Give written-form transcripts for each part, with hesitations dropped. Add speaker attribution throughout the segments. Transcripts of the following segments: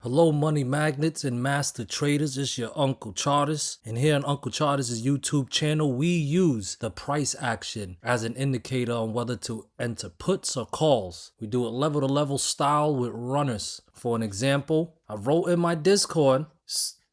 Speaker 1: Hello money magnets and master traders, it's your Uncle Charters, and here on Uncle Charters' YouTube channel we use the price action as an indicator on whether to enter puts or calls. We do it level to level style with runners. For an example, I wrote in my Discord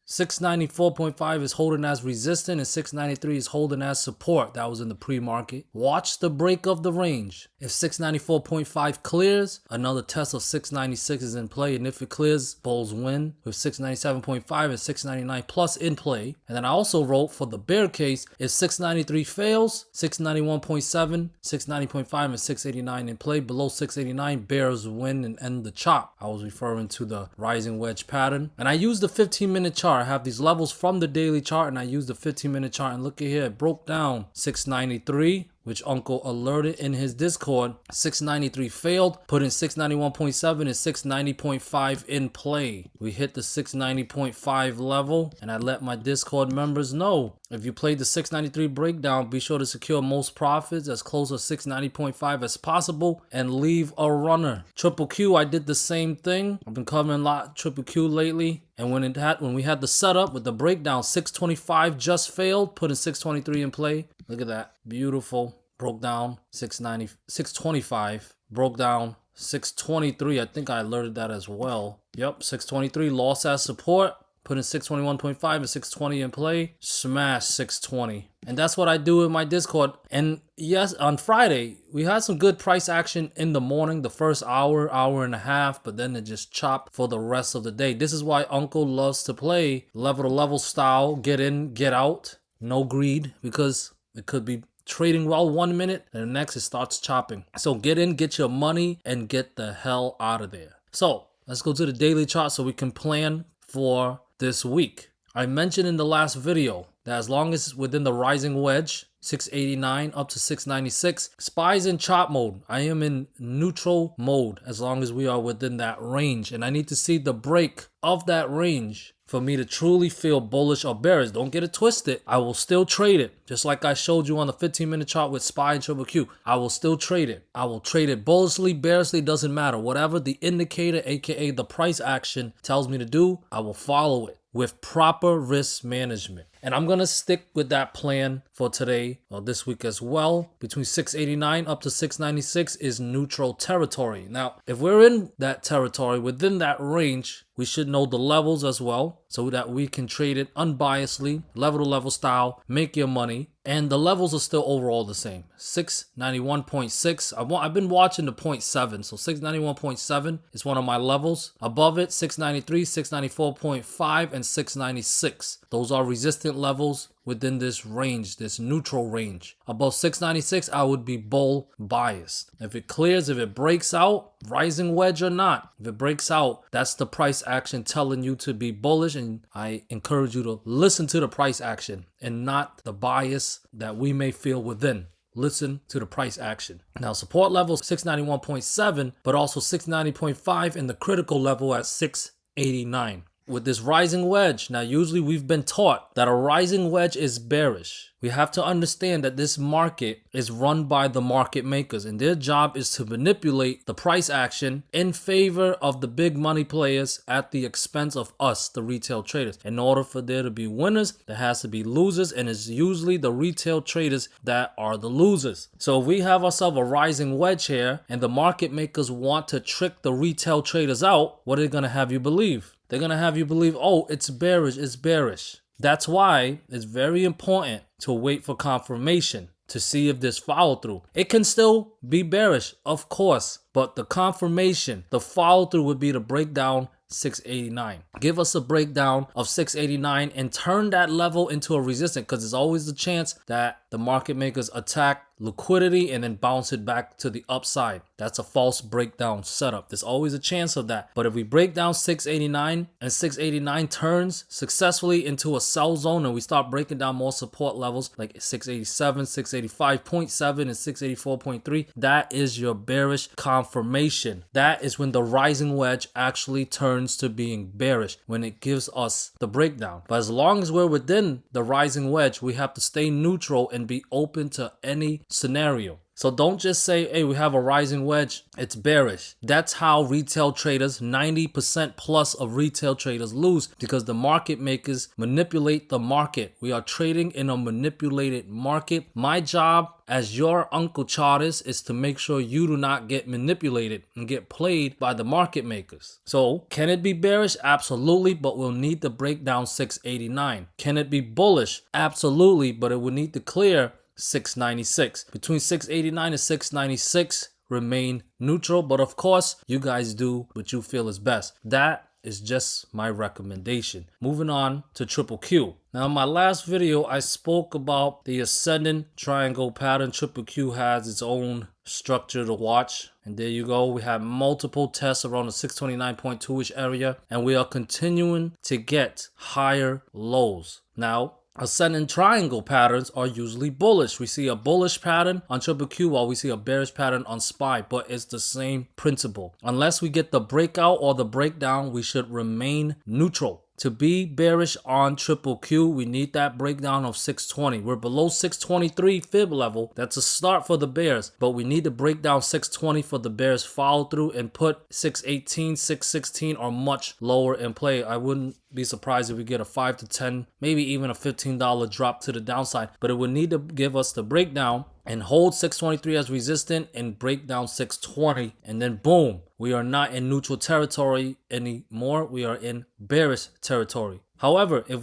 Speaker 1: 694.5 is holding as resistance and 693 is holding as support. That was in the pre-market. Watch the break of the range. If 694.5 clears, another test of 696 is in play, and if it clears, bulls win with 697.5 and 699 plus in play. And then I also wrote for the bear case, if 693 fails, 691.7, 690.5 and 689 in play. Below 689, bears win and end the chop. I was referring to the rising wedge pattern, and I used the 15-minute chart. I have these levels from the daily chart, and I used the 15-minute chart, and look at here, it broke down 693, which Uncle alerted in his Discord. 693 failed, put in 691.7 and 690.5 in play. We hit the 690.5 level, and I let my Discord members know, if you played the 693 breakdown, be sure to secure most profits as close to 690.5 as possible and leave a runner. Triple Q, I did the same thing. I've been covering a lot Triple Q lately, and when we had the setup with the breakdown, 625 just failed, put in 623 in play. Look at that, beautiful. Broke down 625, broke down 623. I think I alerted that as well. Yep, 623 lost as support, put in 621.5 and 620 in play, smash 620. And that's what I do in my Discord. And yes, on Friday, we had some good price action in the morning, the first hour and a half, but then it just chopped for the rest of the day. This is why Uncle loves to play level to level style, get in, get out, no greed, because it could be trading well 1 minute and the next it starts chopping. So get in, get your money, and get the hell out of there. So let's go to the daily chart so we can plan for this week. I mentioned in the last video that as long as it's within the rising wedge, 689 up to 696, SPY's in chop mode. I am in neutral mode as long as we are within that range, and I need to see the break of that range for me to truly feel bullish or bearish. Don't get it twisted. I will still trade it. Just like I showed you on the 15-minute chart with SPY and Triple Q. I will still trade it. I will trade it bullishly, bearishly, doesn't matter. Whatever the indicator, aka the price action, tells me to do, I will follow it with proper risk management. And I'm going to stick with that plan for today or this week as well. Between 689 up to 696 is neutral territory. Now, if we're in that territory, within that range, we should know the levels as well so that we can trade it unbiasedly, level to level style, make your money. And the levels are still overall the same. 691.6. I've been watching the 0.7. So 691.7 is one of my levels. Above it, 693, 694.5, and 696. Those are resistant levels within this range, this neutral range. Above 696, I would be bull biased. If it clears, if it breaks out, rising wedge or not, if it breaks out, that's the price action telling you to be bullish, and I encourage you to listen to the price action and not the bias that we may feel within. Listen to the price action. Now, support level 691.7, but also 690.5 and the critical level at 689. With this rising wedge, now usually we've been taught that a rising wedge is bearish. We have to understand that this market is run by the market makers, and their job is to manipulate the price action in favor of the big money players at the expense of us, the retail traders. In order for there to be winners, there has to be losers, and it's usually the retail traders that are the losers. So if we have ourselves a rising wedge here and the market makers want to trick the retail traders out, what are they going to have you believe? They're going to have you believe, oh, it's bearish, it's bearish. That's why it's very important to wait for confirmation to see if there's follow through. It can still be bearish, of course, but the confirmation, the follow through would be to break down 689. Give us a breakdown of 689 and turn that level into a resistance, because there's always the chance that the market makers attack liquidity and then bounce it back to the upside. That's a false breakdown setup. There's always a chance of that. But if we break down 689 and 689 turns successfully into a sell zone and we start breaking down more support levels like 687, 685.7 and 684.3, that is your bearish confirmation. That is when the rising wedge actually turns to being bearish, when it gives us the breakdown. But as long as we're within the rising wedge, we have to stay neutral and be open to any scenario. So don't just say, hey, we have a rising wedge, it's bearish. That's how retail traders, 90% plus of retail traders lose, because the market makers manipulate the market. We are trading in a manipulated market. My job as your Uncle Chartist is to make sure you do not get manipulated and get played by the market makers. So can it be bearish? Absolutely, but we'll need to break down 689. Can it be bullish? Absolutely, but it will need to clear 696. Between 689 and 696 remain neutral, but of course you guys do what you feel is best. That is just my recommendation. Moving on to triple Q. Now in my last video I spoke about the ascending triangle pattern. Triple Q has its own structure to watch, and there you go. We have multiple tests around the 629.2-ish area, and we are continuing to get higher lows. Now ascending triangle patterns are usually bullish. We see a bullish pattern on triple Q while we see a bearish pattern on SPY, but it's the same principle. Unless we get the breakout or the breakdown, we should remain neutral. To be bearish on triple Q, we need that breakdown of 620. We're below 623 fib level. That's a start for the bears, but we need to break down 620 for the bears follow through and put 618, 616 or much lower in play. I wouldn't be surprised if we get a 5 to 10, maybe even a $15 drop to the downside, but it would need to give us the breakdown and hold 623 as resistant and break down 620, and then boom, we are not in neutral territory anymore. We are in bearish territory. However, if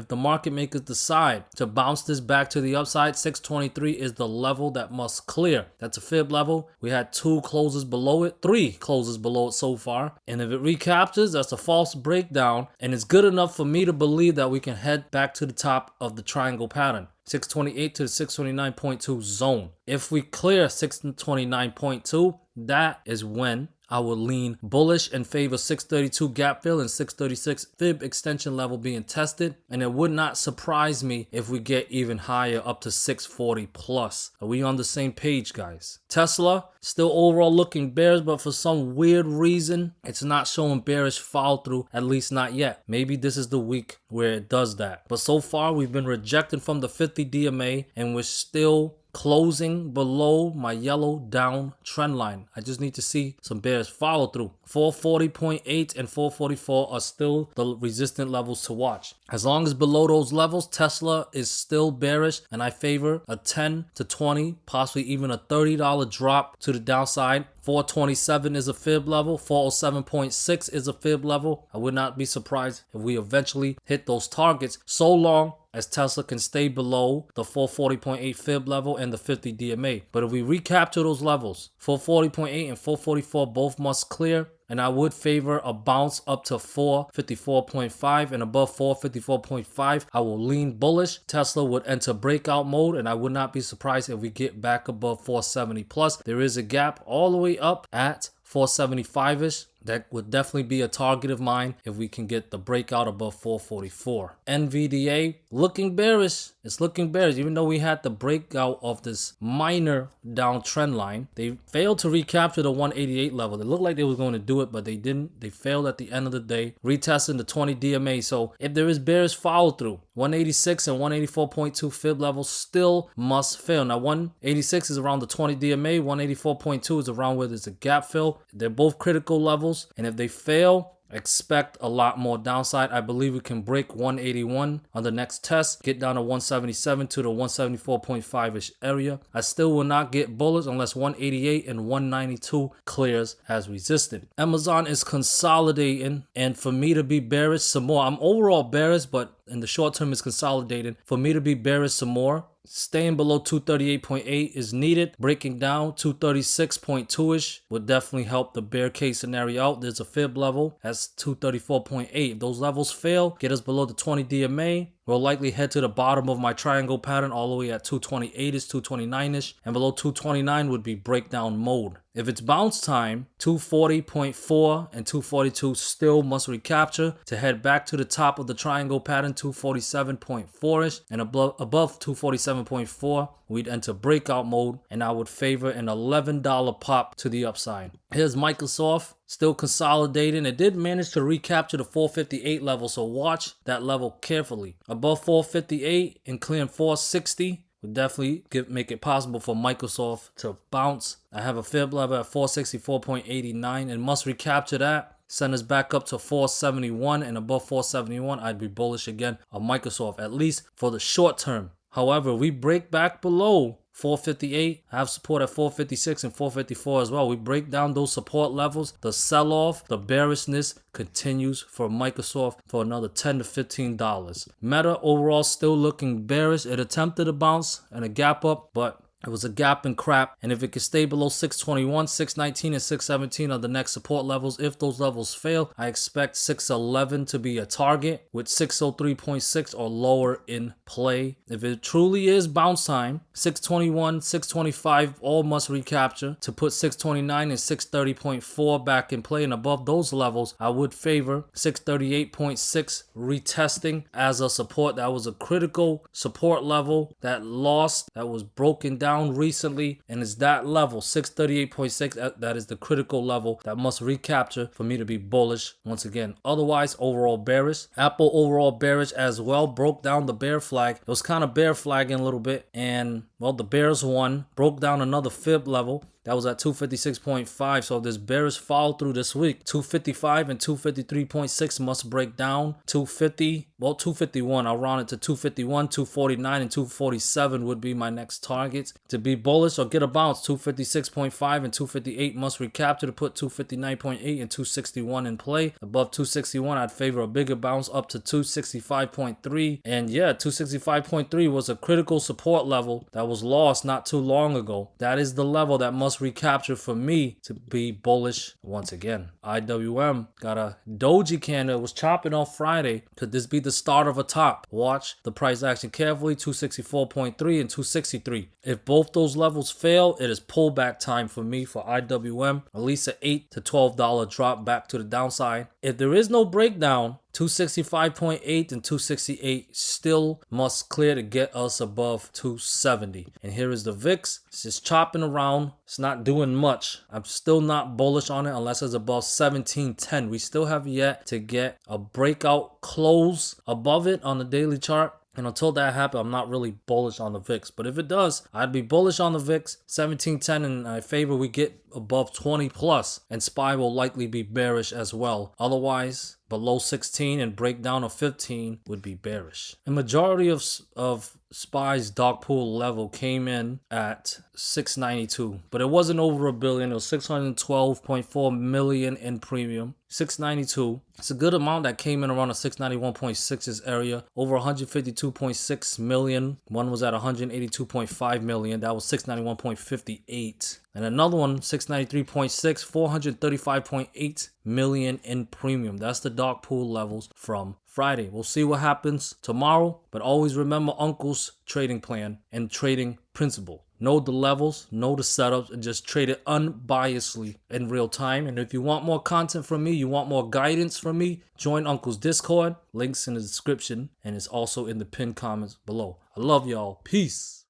Speaker 1: the market makers decide to bounce this back to the upside, 623 is the level that must clear. That's a fib level. We had 2 closes below it, 3 closes below it so far. And if it recaptures, that's a false breakdown. And it's good enough for me to believe that we can head back to the top of the triangle pattern. 628 to the 629.2 zone. If we clear 629.2, that is when I will lean bullish and favor 632 gap fill and 636 fib extension level being tested. And it would not surprise me if we get even higher up to 640 plus. Are we on the same page, guys? Tesla still overall looking bearish, but for some weird reason, it's not showing bearish follow through, at least not yet. Maybe this is the week where it does that. But so far, we've been rejected from the 50 DMA and we're still closing below my yellow down trend line. I just need to see some bearish follow through. 440.8 and 444 are still the resistant levels to watch. As long as below those levels, Tesla is still bearish, and I favor a 10 to 20, possibly even a $30 drop to the downside. 427 is a fib level. 407.6 is a fib level. I would not be surprised if we eventually hit those targets, so long as Tesla can stay below the 440.8 fib level and the 50 DMA. But if we recapture those levels, 440.8 and 444 both must clear, and I would favor a bounce up to 454.5 and above 454.5. I will lean bullish. Tesla would enter breakout mode, and I would not be surprised if we get back above 470 plus. There is a gap all the way up at 475-ish. That would definitely be a target of mine if we can get the breakout above 444. NVDA looking bearish. It's looking bearish. Even though we had the breakout of this minor downtrend line, they failed to recapture the 188 level. It looked like they were going to do it, but they didn't. They failed at the end of the day, retesting the 20 DMA. So if there is bearish follow through, 186 and 184.2 fib levels still must fail. Now 186 is around the 20 DMA, 184.2 is around where there's a gap fill. They're both critical levels. And if they fail, expect a lot more downside. I believe we can break 181 on the next test, get down to 177 to the 174.5-ish area. I still will not get bullish unless 188 and 192 clears as resistant. Amazon is consolidating, and for me to be bearish some more, I'm overall bearish, but in the short term it's consolidating. For me to be bearish some more, staying below 238.8 is needed. Breaking down 236.2-ish would definitely help the bear case scenario out. There's a fib level. That's 234.8. If those levels fail, get us below the 20 DMA. We'll likely head to the bottom of my triangle pattern all the way at 228-ish, 229-ish. And below 229 would be breakdown mode. If it's bounce time, 240.4 and 242 still must recapture to head back to the top of the triangle pattern, 247.4-ish. And above 247.4, we'd enter breakout mode, and I would favor an $11 pop to the upside. Here's Microsoft, still consolidating. It did manage to recapture the 458 level, so watch that level carefully. Above 458 and clearing 460, would definitely make it possible for Microsoft to bounce. I have a fib level at 464.89 and must recapture that. Send us back up to 471 and above 471, I'd be bullish again on Microsoft, at least for the short term. However, we break back below 458. I have support at 456 and 454 as well. We break down those support levels. The sell-off, the bearishness continues for Microsoft for another $10 to $15. Meta overall still looking bearish. It attempted a bounce and a gap up, but it was a gap and crap, and if it can stay below 621, 619, and 617 are the next support levels. If those levels fail, I expect 611 to be a target with 603.6 or lower in play. If it truly is bounce time, 621, 625 all must recapture to put 629 and 630.4 back in play, and above those levels, I would favor 638.6 retesting as a support. That was a critical support level that lost, that was broken down recently, and it's that level 638.6 that is the critical level that must recapture for me to be bullish once again. Otherwise, overall bearish. Apple overall bearish as well, broke down the bear flag. It was kind of bear flagging a little bit, and well, the bears won, broke down another fib level. That was at 256.5. So this bearish follow through this week, 255 and 253.6 must break down. 250, well, 251. I'll round it to 251, 249, and 247 would be my next targets. To be bullish or get a bounce, 256.5 and 258 must recapture to put 259.8 and 261 in play. Above 261, I'd favor a bigger bounce up to 265.3. And yeah, 265.3 was a critical support level that was lost not too long ago. That is the level that must recapture for me to be bullish once again. IWM got a doji candle. It was chopping off Friday. Could this be the start of a top? Watch the price action carefully. 264.3 and 263. If both those levels fail, it is pullback time for me for IWM. At least an $8 to $12 drop back to the downside. If there is no breakdown, 265.8 and 268 still must clear to get us above 270. And here is the VIX. It's just chopping around. It's not doing much. I'm still not bullish on it unless it's above 1710. We still have yet to get a breakout close above it on the daily chart. And until that happens, I'm not really bullish on the VIX. But if it does, I'd be bullish on the VIX, 1710, and I favor we get above 20 plus. And SPY will likely be bearish as well. Otherwise, below 16 and breakdown of 15 would be bearish. The majority of SPY's DarkPool level came in at 692, but it wasn't over $1 billion. It was 612.4 million in premium. 692. It's a good amount that came in around the 691.6's area. Over 152.6 million. One was at 182.5 million. That was 691.58. And another one, 693.6, 435.8 million in premium. That's the DarkPool levels from Friday. We'll see what happens tomorrow, but always remember Uncle's trading plan and trading principle. Know the levels, know the setups, and just trade it unbiasedly in real time. And if you want more content from me, you want more guidance from me, join Uncle's Discord. Links in the description, and it's also in the pinned comments below. I love y'all. Peace.